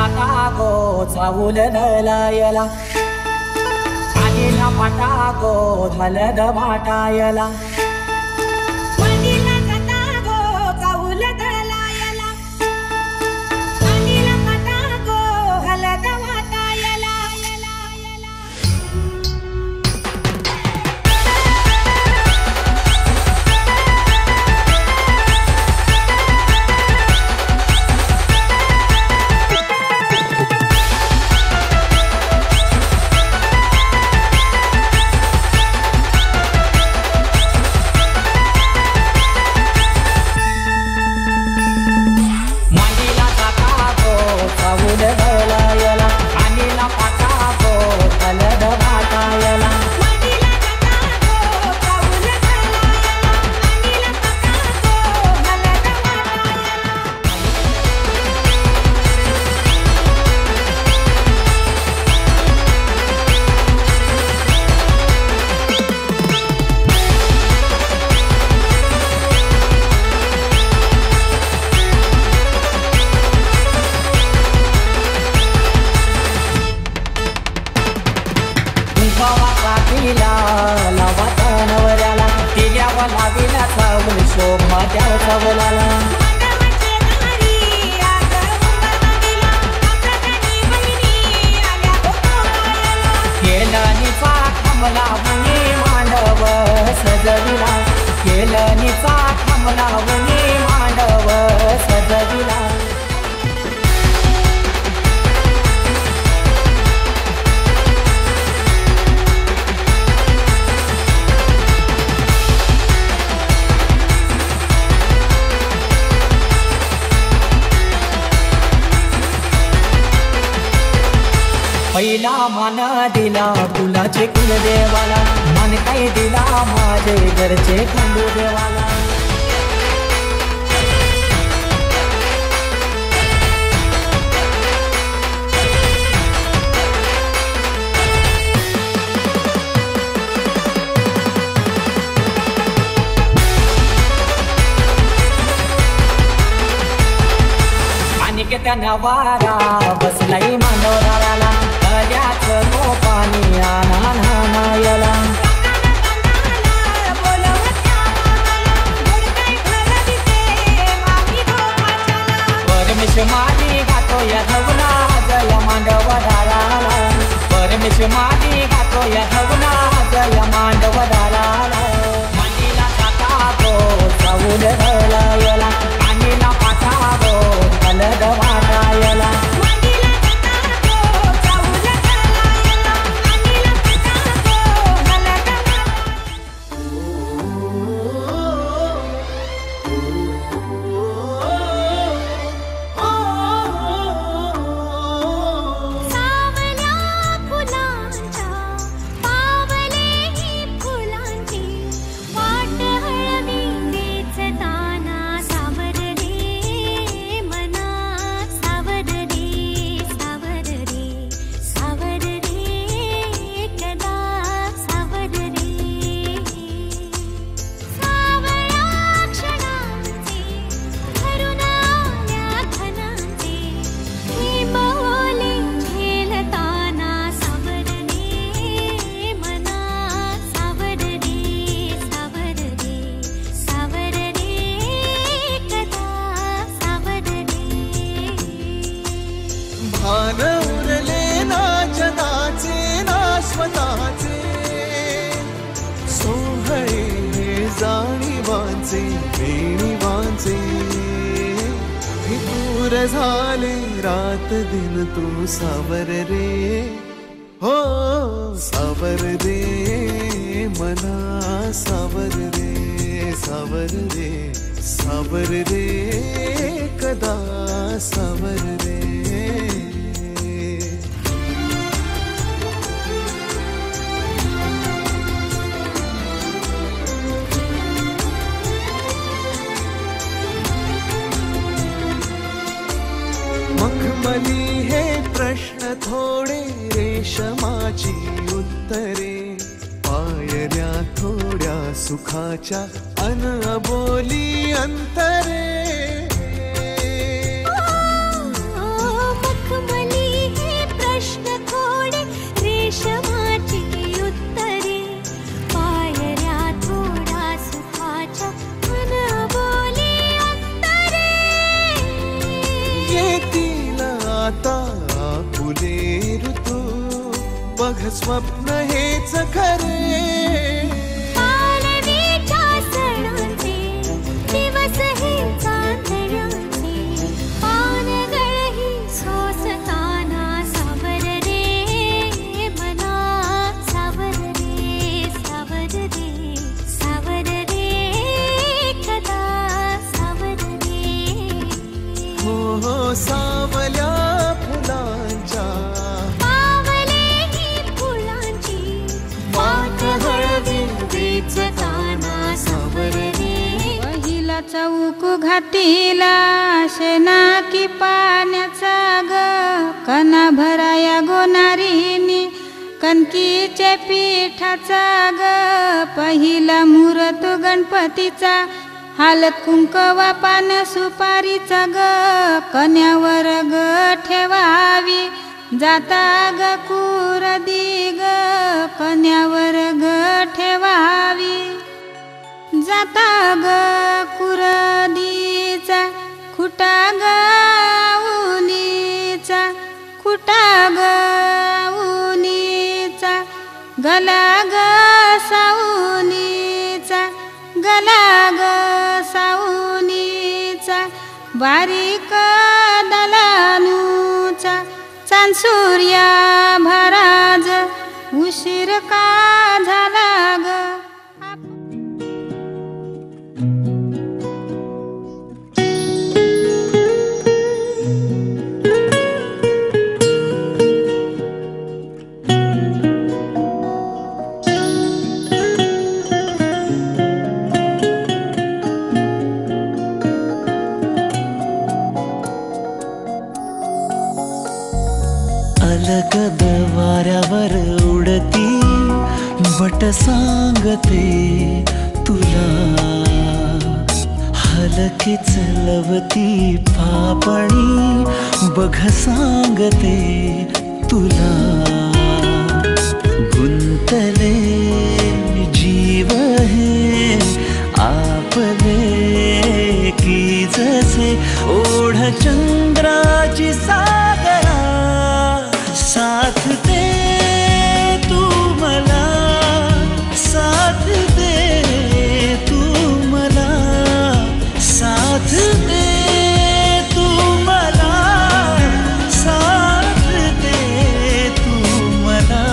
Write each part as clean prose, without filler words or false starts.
जाता गो चावूल लायला आईला पाटा गो हलद वाटायला नवऱ्याला तिल्यावर लावीला चावल शोभा त्या चावलाला केलं निचा थांबला मुनी मांडव सजविला केलं निचा थांबला मुनी मांडव सजविला पहिला मान दिला फुलाचे कुलदेवाला मन काय दिला माझे घरचे खंडू देवाला अनिकेतना वारा बसलाई मनोराला त्याच पाणी आना नानायला परमेश मादी गातो या धवना जय मांडव दाराला परमेश मादी गातो या धवना जय मांडव दाराला मांडीला जाता गो चावूल लायला आणीला पाटा गो हलद वाटायला जाणीवांचे बेणीवांचे फितूर झाले रात दिन तू सावर रे हो सावर रे मना सावर रे सावर रे सावर रे कदा सावर रे मखमली हे प्रश्न थोडे रेशमाची उत्तरे पायऱ्या थोड्या सुखाच्या अनबोली अंतरे मखमली बघ स्वप्न हेच खरे. पालवीच्या सणाचे दिवस हे चांदण्याचे, पानगळही सोसताना सावर रे मना, सावर रे, सावर रे, सावर रे कदा, सावर रे. हो हो सावल्या फुलांच्या पहिला चौक घाटीला शेना की पाण्याचा ग, कना भराया गोनारीनी कणकीचे पिठाचा ग. पहिला मुहूर्त गणपतीचा, हालत कुंकवा पान सुपारीचा ग, कन्यावर ग ठेवावी जाता ग कुरदी ग, कन्यावर ग ठेवावी जाता ग कुरदीचा. खुटा ग उलीचा, खुटा ग उलीचा, गला ग सावलीचा, गला ग सावलीचा. बारीक दलानूचा, चांदसूर्या भराज उशीर का झाला ग. अलगद वाऱ्यावर उडती बट सांगते तुला, हलकेच लवती पापणी बघ सांगते तुला. गुंतले जीव हे आपले की जसे ओढ चंद्राची सागरा, साथ दे तू मला, साथ दे तू मला, साथ दे तू मला, साथ दे तू मला.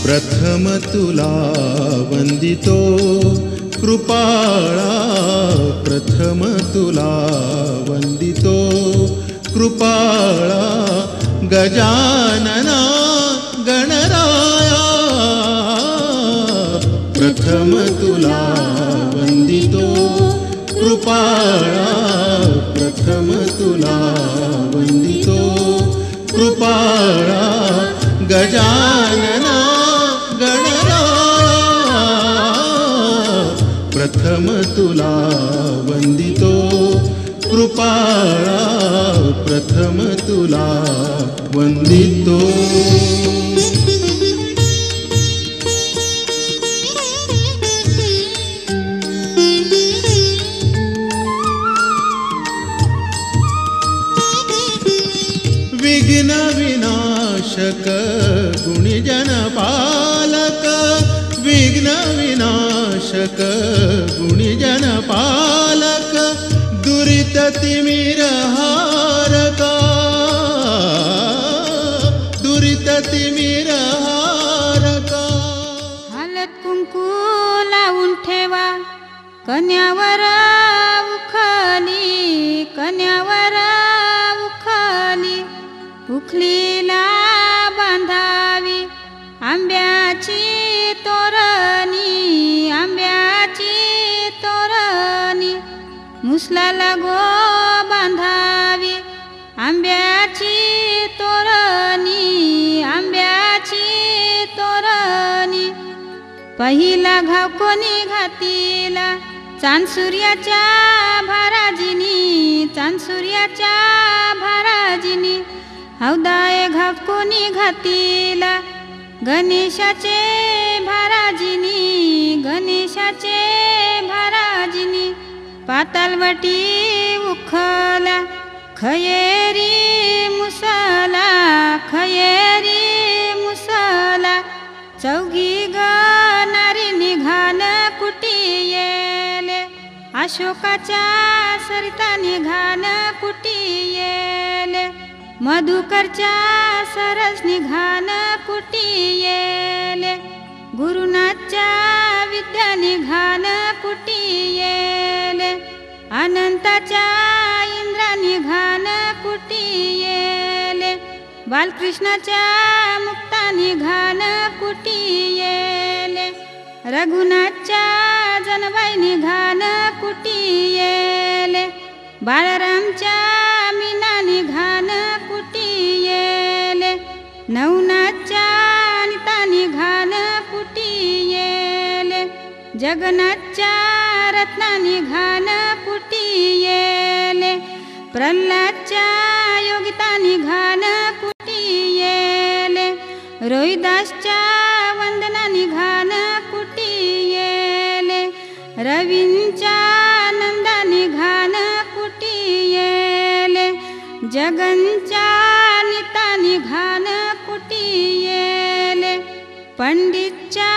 प्रथम तुला वंदितो कृपाळा, प्रथम तुला वंदितो कृपाळा, गजानना गणराया, प्रथम तुला वंदितो कृपाळा, प्रथम तुला वंदितो कृपाळा, गजानना गणराया, प्रथम तुला वंदितो कृपाळा, प्रथम तुला वंदितो. विघ्न विनाशक गुणीजन पालक, विघ्न विनाशक गुणीजन पालक, दुरित तिमिरहारका, दुरित तिमिरहारका. हळद कुंकू लावून ठेवा कन्यावर उखली, कन्यावर उखली, उखलीला बांधावी आंब्याची तोरणी, आंब्याची तोरणी, मुसलाला गो बांधावी आंब्याची तोरणी, आंब्याची तोरणी. पहिला घाव कोणी घातीला चांद सूर्याच्या भाराजिनी, चांद सूर्याच्या भाराजिनी. हौदाय घाव कोणी घातीला गणेशाचे भाराजिनी, गणेशाचे भाराजिनी. पातालवटी उखला खयेरी मुसला, खयेरी मुसला. चौघी गणारी निघान कुटी येले, अशोकाच्या सरिता निघान कुटी येले, मधुकरच्या सरस निघान कुटी येले, गुरुनाथच्या विद्या निघान कुटी येले, अनंताच्या इंद्रा निघान कुटी येले, बालकृष्णाच्या मुक्ता निघान कुटी येले, रघुनाथच्या जनबाई निघान कुटी येले, बाळरामच्या मीना निघान कुटी येले, नवनाथच्या अनिता निघान कुटी येले, जगन्नाथच्या रत्ना निघान कुटी येले, प्रल्हादच्या योगिता निघान कुटी येले, रोहिदासच्या वंदना निघान कुटी येले, रवींच्या नंदा निघान कुटी येले, जगनच्या निता निघान कुटी येले, पंडितच्या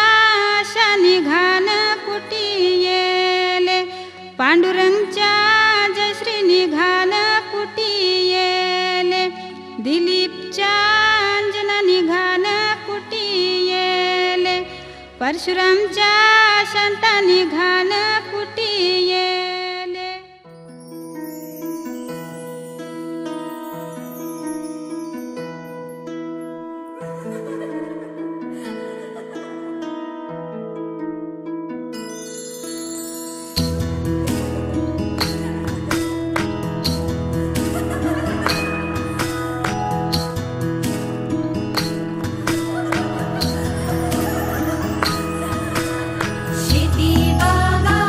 आशा निघान कुटी येले, पांडुरंगच्या जयश्री निघान कुटी येले, दिलीपच्या अंजना निघान कुटी येले, परशुरामच्या शांता निघान कुटी येले. शेती बागा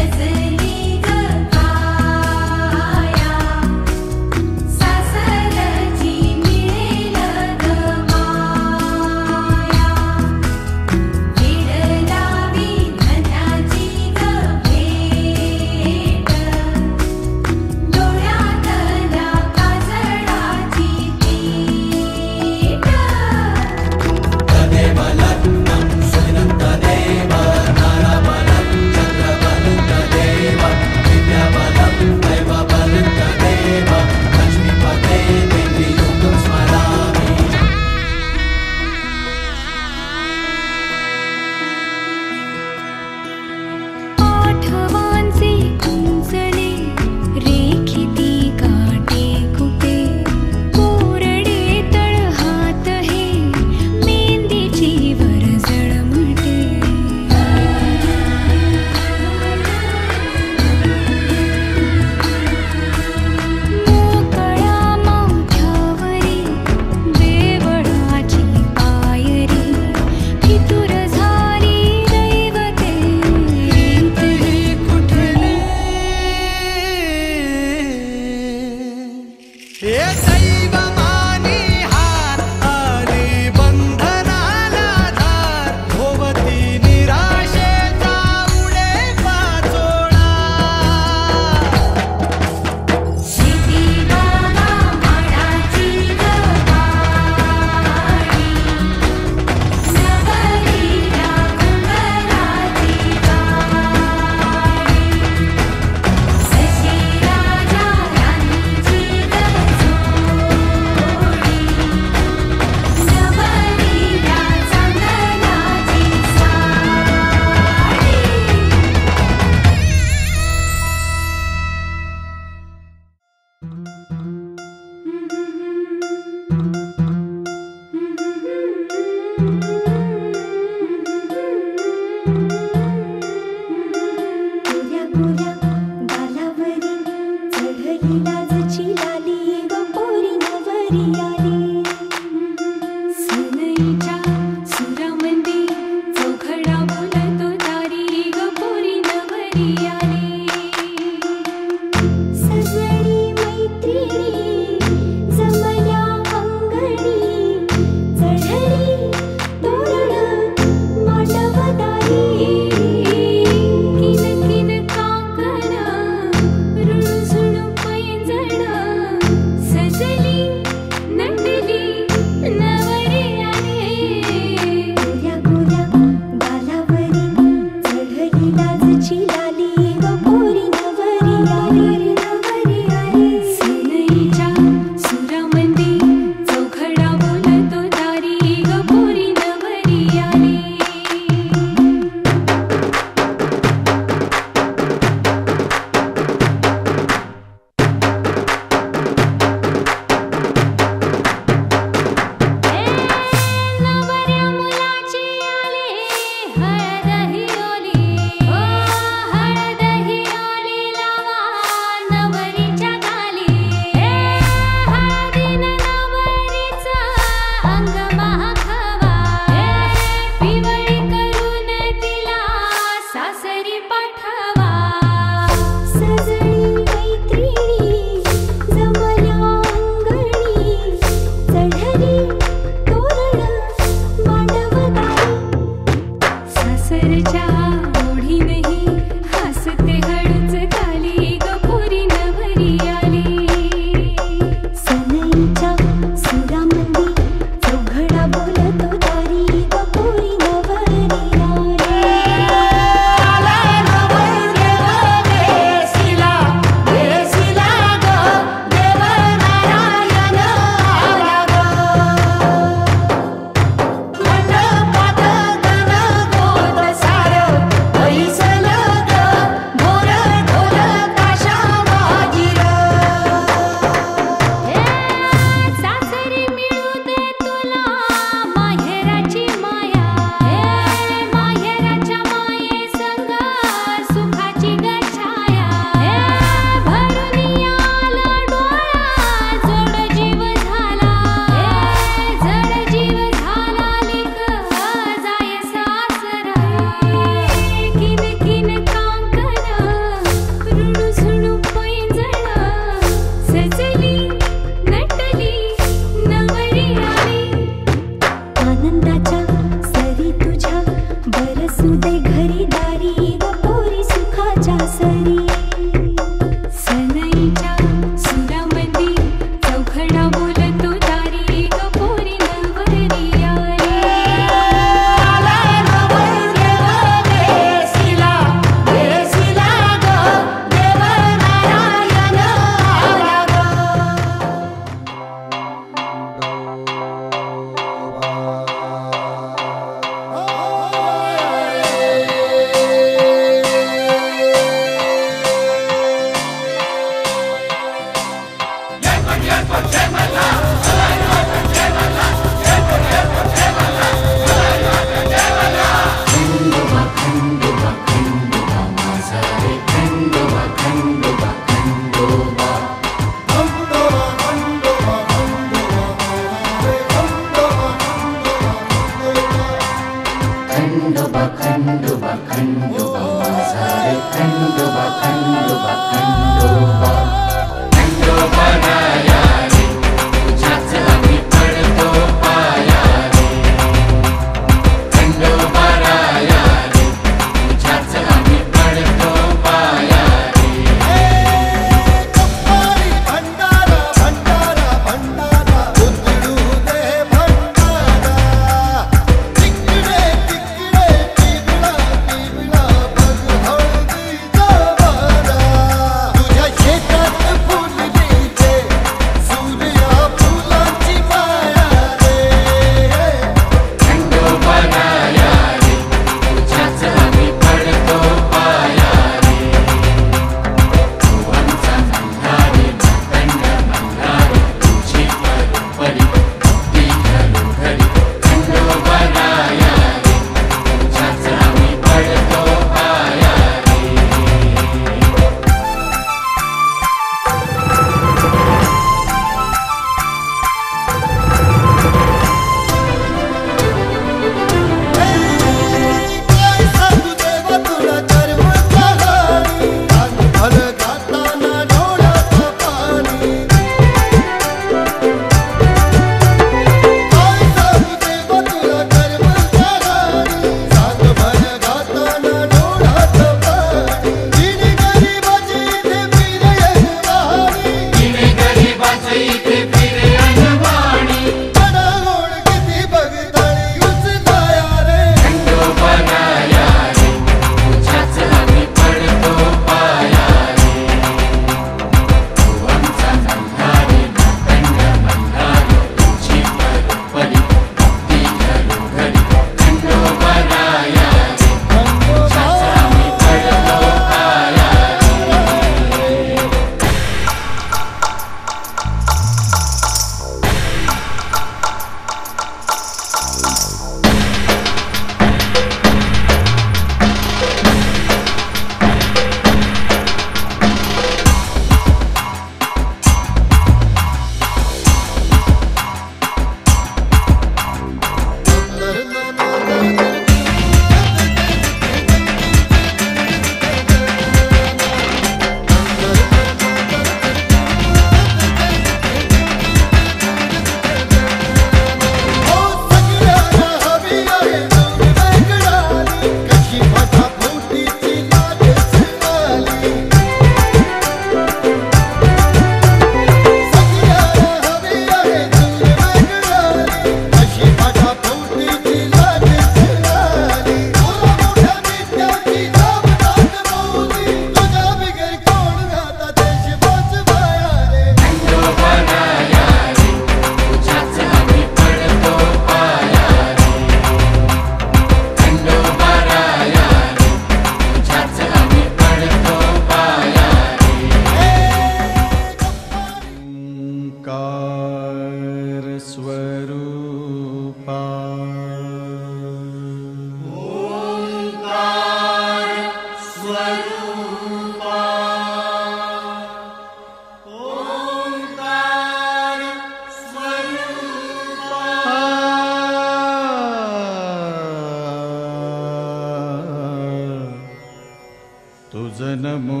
तुझ नमो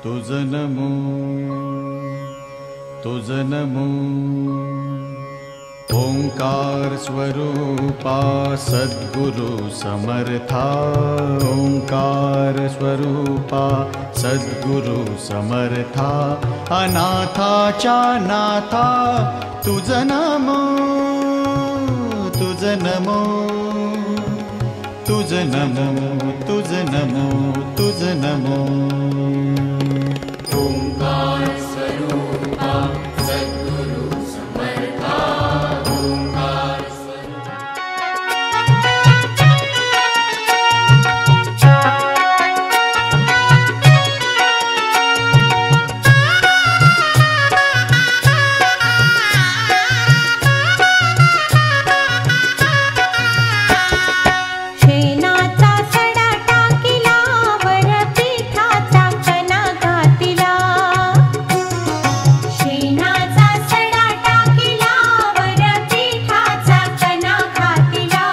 तुझ नमो तुझ नमो ओंकार स्वरूपा सद्गुरु समर्था ओंकार स्वरूपा सद्गुरु समर्था अनाथाच्या नाथा तुझ नमो तुझ नमो तुझ नमो तुझ नमो तुझ नमो ओंकार स्वरूपा सद्गुरु समर्था ओंकार शेणाचा सडा टाकिला वर पिठाचा कणा घातिला शेणाचा सडा टाकिला वर पिठाचा कणा घातिला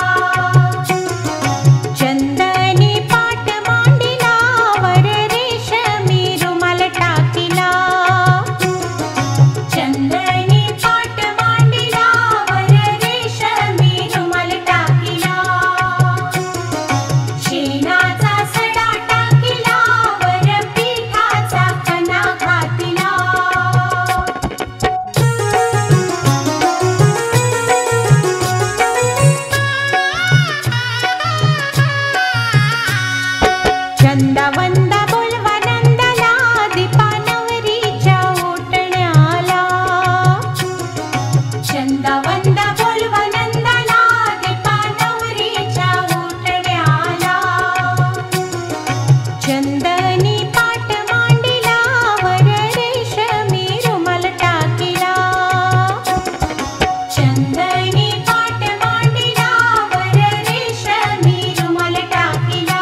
चंदनी पाट मांडिला वर रेशमी रुमाल टाकिला चंदनी पाट मांडिला वर रेशमी रुमाल टाकिला शेणाचा सडा टाकिला वर पिठाचा कणा घातिला चंदावंदा बोलवा नंदाला दीपा नवरीच्या ओटण्याला चंदावंदा बोलवा नंदाला दीपा नवरीच्या ओटण्याला चंदनी पाट मांडिला वर रेशमी रुमाल टाकिला चंदनी पाट मांडिला वर रेशमी रुमाल टाकिला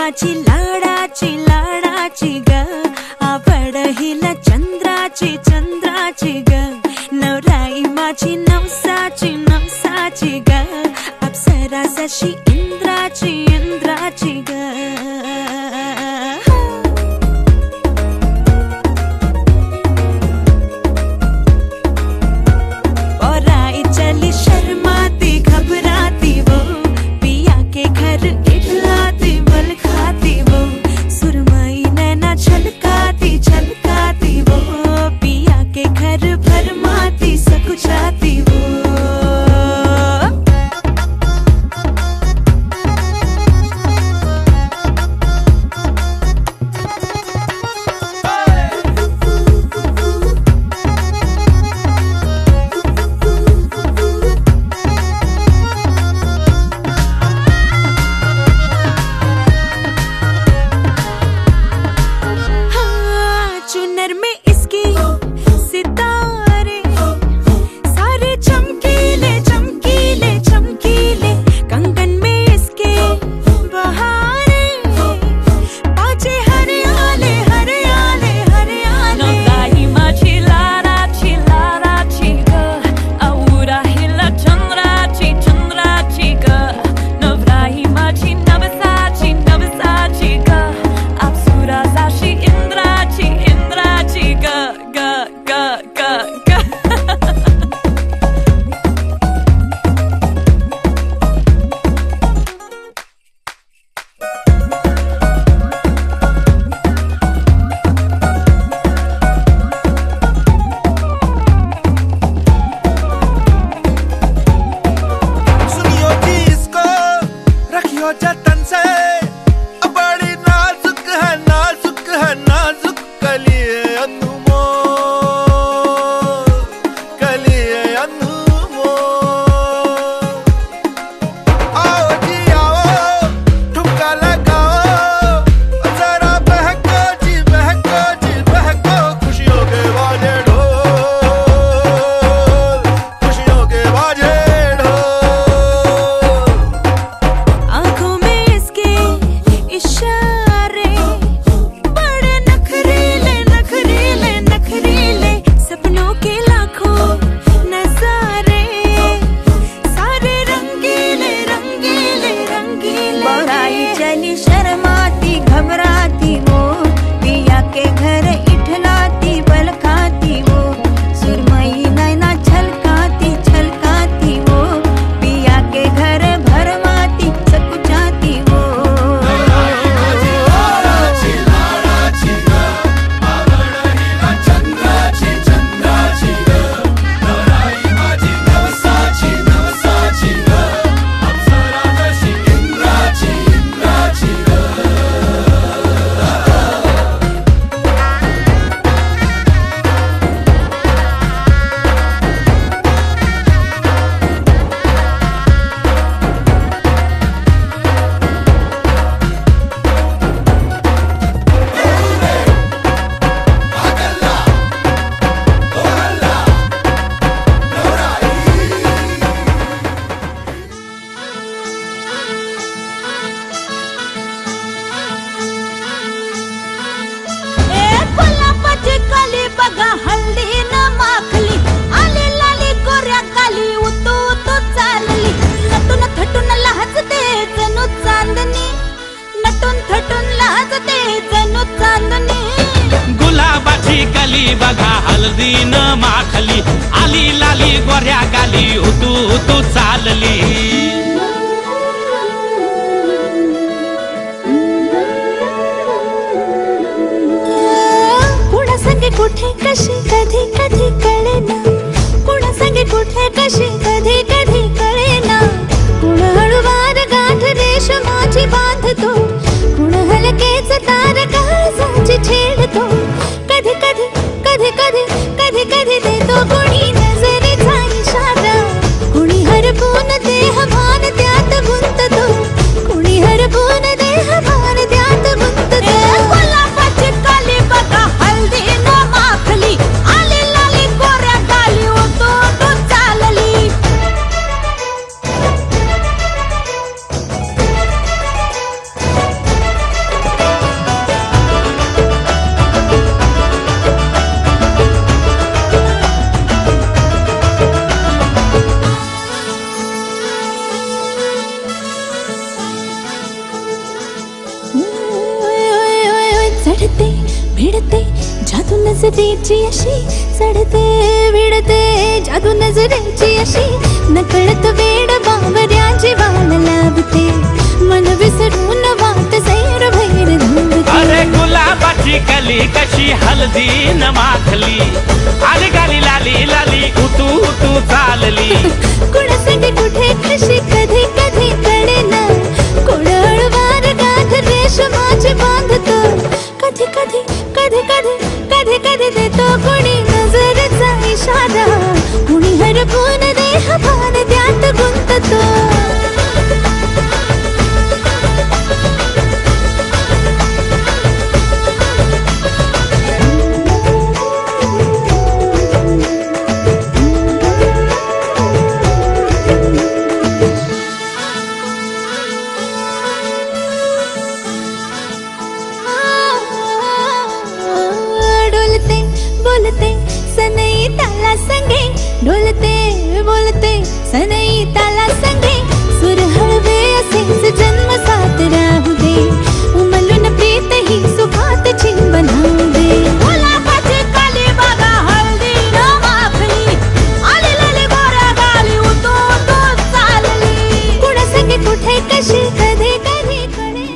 माझी लाडाची लाडाची ग आवड हिला चंद्राची चंद्राची ग नवराई माझी नवसाची नवसाची ग अप्सरा जशी इंद्राची इंद्राची ग चली शर्माती घबराती वो पिया के घर इठलाती बल खाती वो सुरमई नैना छलकाती छलकाती वो पिया के घर भरमाती सकुचाती वो गुलाबाची कली बघा हल्दी न माखली आली लाली गोऱ्या गाली उतू उतू चालली कुणा संगे कुठे कशी कधी कधी कळेना कुणा संगे कुठे कशी कधी कधी कळेना कुण हळूवार गाठ रेशमाची बांधतो कुण हलकेच तार काळजाची छेडतो कधी कधी कधी कधी कधी कधी देतो कुणी नजरेचा इशारा कुणी हरपून देह भान त्यात गुंततो कुणी हरपून देह भान त्यात गुंततो गुलाबाची कली बघा हल्दी न माखली आली लाली गोऱ्या गाली उतू उतू चालली भिडते जादू नजरेची अशी, चढते भिडते जादू नजरेची अशी, नकळत वेड बावऱ्या जीवाला लाभते, मन विसरून वाट सैर भैर धावते. अरे गुलाबाची कली कशी हलदी न माखली, आली गाली लाली लाली उतू उतू चालली. कुणासाठी कुठे कशी कधी कधी कळेना, कोळवार गाठ रेशमाची बांधतो. कधी कधी कधी कधी कधी कधी देतो कुणी नजरेचा इशारा, कुणी हरपून देह भान त्यात गुंततो. बोलते सनई ताला संगे, डोलते बोलते सनई ताला संगे, सुर हळवे असेच जन्म साथ राहू दे, उमलून प्रीत ही सुखातची बनावू दे. गुलाबाची काली बघा हळदी न माखली, आली लाली गोऱ्या गाली उतू उतू चालली. कुणा संगे कुठे कशी कधी कधी कळे.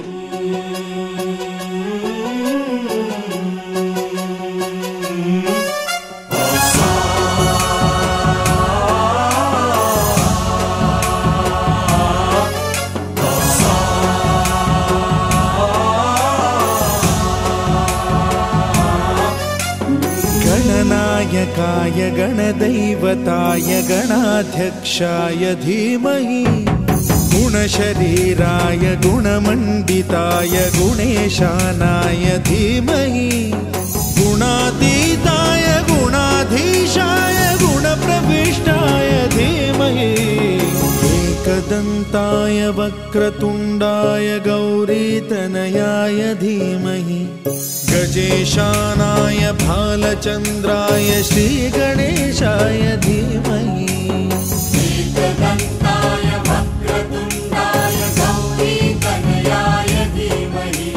गणनायकाय गणदैवताय गणाध्यक्षाय धीमहि, गुणशरीराय गुणमण्डिताय गुणेशानाय धीमहि, गुणातीताय गुणाधीशाय गुणप्रविष्टाय धीमहि, एकदन्ताय वक्रतुण्डाय गौरीतनयाय धीमहि, गजेशानाय भालचन्द्राय श्रीगणेशाय धीमहि. एकदन्ताय वक्रतुण्डाय गौरीतनयाय धीमहि,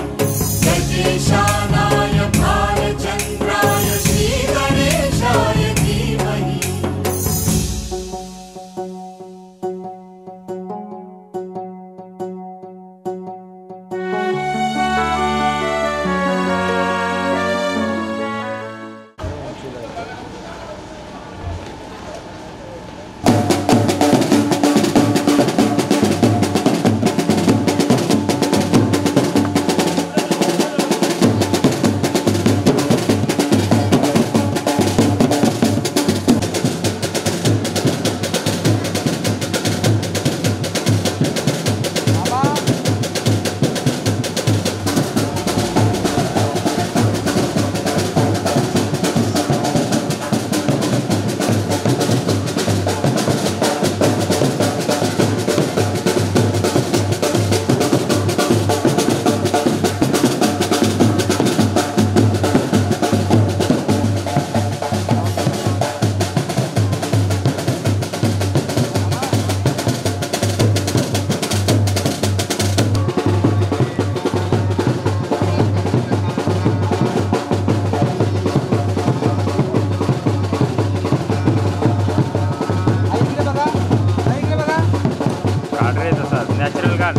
गजेशानाय भालचन्द्राय श्रीगणेशाय धीमहि. Natural guard